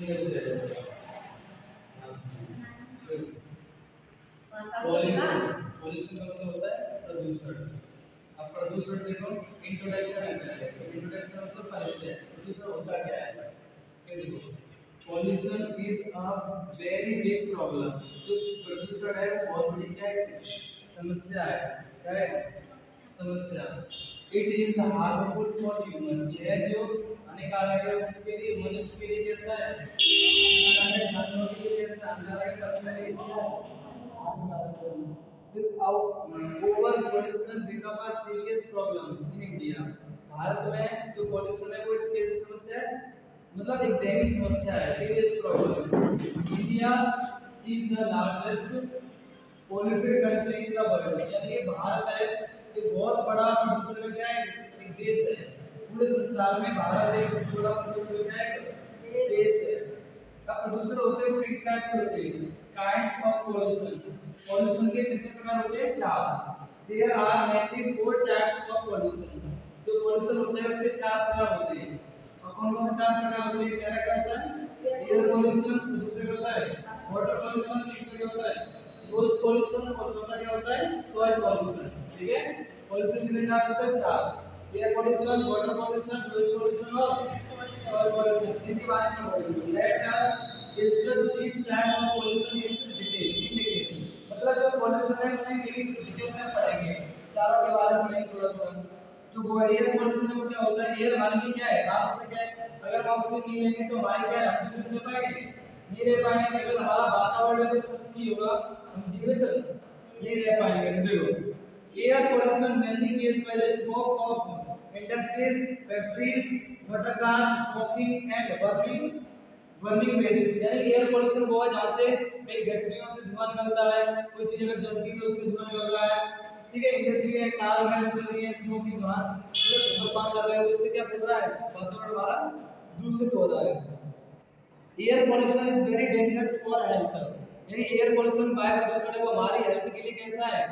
Pollution का मतलब होता है प्रदूषण। अब प्रदूषण देखो, इंट्रोडक्शन है। इंट्रोडक्शन मतलब परिचय, प्रदूषण होता क्या है। ये देखो, pollution is a very big problem. जो प्रदूषण है वो बहुत बड़ी क्या है, समस्या है। क्या है समस्या। It is harmful for human. यह जो हानिकारक है उसके लिए, मनुष्य के लिए कैसा है हानिकारक है, जानवरों के लिए कैसा हानिकारक है, पक्षियों के लिए क्या है हानिकारक है। Over pollution become a serious problem in India। Bharat में जो पॉल्यूशन है वो एक कैसी समस्या है, मतलब एक दैनिक समस्या है, serious problem. India is the largest polluted country in the world. यानी ये भारत है, ये बहुत बड़ा प्रदूषण का क्या है, एक देश है। पूरे संसार में भारत एक सबसे बड़ा प्रदूषण का एक देश है। अब प्रदूषण होते हैं किस टाइप से होते हैं, काइंड्स ऑफ पॉल्यूशन। पॉल्यूशन के कितने प्रकार होते हैं, चार। There are mainly four types of pollution. जो पॉल्यूशन होते हैं उसके चार प्रकार होते हैं। और कौन कौन से चार प्रकार होते हैं, पहला क्या होता है एयर पॉल्यूशन, दूसरा क्या होता है वाटर पॉल्यूशन, तीसरा क्या होता है नोइज पॉल्यूशन, और चौथा क्या होता है सॉइल पॉल्यूशन। ठीक है, पॉल्यूशन कितने टाइप होते हैं, चार। Air pollution, water pollution, noise pollution और सॉइल पॉल्यूशन। इनके बारे में बोलेंगे। Let us discuss this type of pollution in detail. मतलब जो पॉल्यूशन है उन्हें डिटेल में पढ़ेंगे, चारों के बारे में पढ़ेंगे थोड़ा थोड़ा। जो एयर पॉल्यूशन में क्या होता है, एयर हमारे लिए क्या है आवश्यक है। अगर हम ऑक्सीजन नहीं लेंगे तो हमारे क्या है, हम जीवित रह पाएंगे नहीं रह पाएंगे। अगर हमारा वातावरण में स्वच्छ नहीं होगा हम जीवित नहीं रह पाएंगे। देखो, air pollution mainly case by the smoke of industries, factories, motor car, smoking and burning waste. यानी एयर पॉल्यूशन वो है जहाँ से कई फैक्ट्रियों से धुआं निकलता है, कोई चीज अगर जलती है तो उससे धुआं निकल रहा है। ठीक है, इंडस्ट्री है, कार वगैरह चल रही है, स्मोकिंग धुआं धूम्रपान कर रहे हो, इससे क्या हो रहा है, वातावरण हमारा दूषित हो रहा है। Air pollution is very dangerous for health. यानी एयर पॉल्यूशन, वायु प्रदूषण है वो हमारी हेल्थ के लिए कैसा है,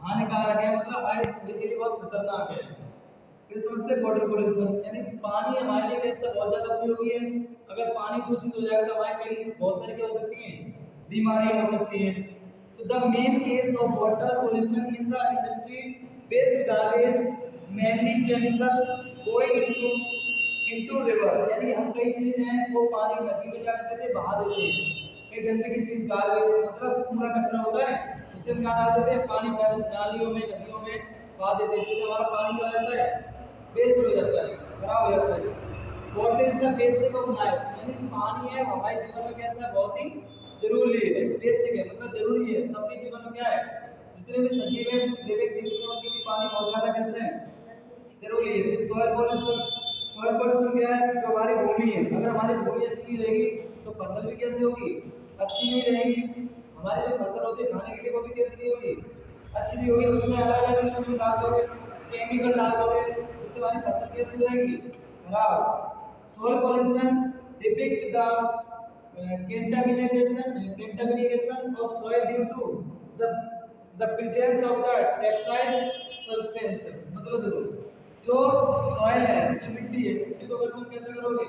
हानिकारक है, मतलब हमारे शरीर के लिए बहुत खतरनाक है। फिर समझते हैं वाटर पॉल्यूशन, यानी पानी हमारे लिए कैसा बहुत ज्यादा उपयोगी है। अगर पानी दूषित हो जाएगा तो हमारे कई बहुत सारी क्या हो सकती हैं, बीमारियां हो सकती हैं। तो the main case of water pollution in the industry waste garbage mainly chemical going into river. यानी हम कई चीजें हैं वो पानी नदी में क्या करते थे, बहा देते हैं। कई गंदगी चीज गार्बेज मतलब कूड़ा कचरा होता है, उसे हम कहाँ डाल देते हैं, पानी नालियों में नदियों में बहा देते हैं, जिससे हमारा पानी क्या हो जाता है, वेस्ट हो जाता है, खराब हो जाता है। Water is the basic of life. यानी पानी है हमारे जीवन में कैसा है, बहुत ही जरूरी है, बेसिक है मतलब जरूरी है। सबके जीवन में क्या है, जितने भी सजीव हैं लिविंग थिंग्स हैं उनके लिए पानी बहुत ज्यादा कैसे है, जरूरी है। फिर सॉइल पॉल्यूशन, सॉइल पॉल्यूशन क्या है, जो हमारी भूमि है, अगर हमारी भूमि अच्छी नहीं रहेगी तो फसल भी कैसे होगी, अच्छी नहीं रहेगी। हमारी जो फसल होती है खाने के लिए वो भी कैसी नहीं होगी, अच्छी नहीं होगी। उसमें अलग अलग चीजें डाल दोगे, केमिकल डाल दोगे, उससे हमारी फसल कैसी रहेगी, खराब। Soil pollution depict the contamination of soil due to the presence of the toxic substance। मतलब देखो, जो सॉइल है, जो मिट्टी है, मिट्टी को अगर तुम कैसे करोगे,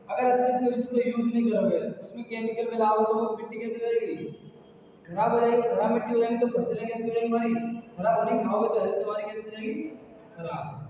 अगर अच्छे से उसको यूज नहीं करोगे, उसमें केमिकल मिलाओगे तो वो मिट्टी कैसे रहेगी, खराब हो जाएगी। खराब मिट्टी हो जाएगी तो फसलें कैसे हो जाएंगी हमारी, खराब होनी, खाओगे तो हेल्थ तुम्हारी कैसे हो जाएगी, खराब।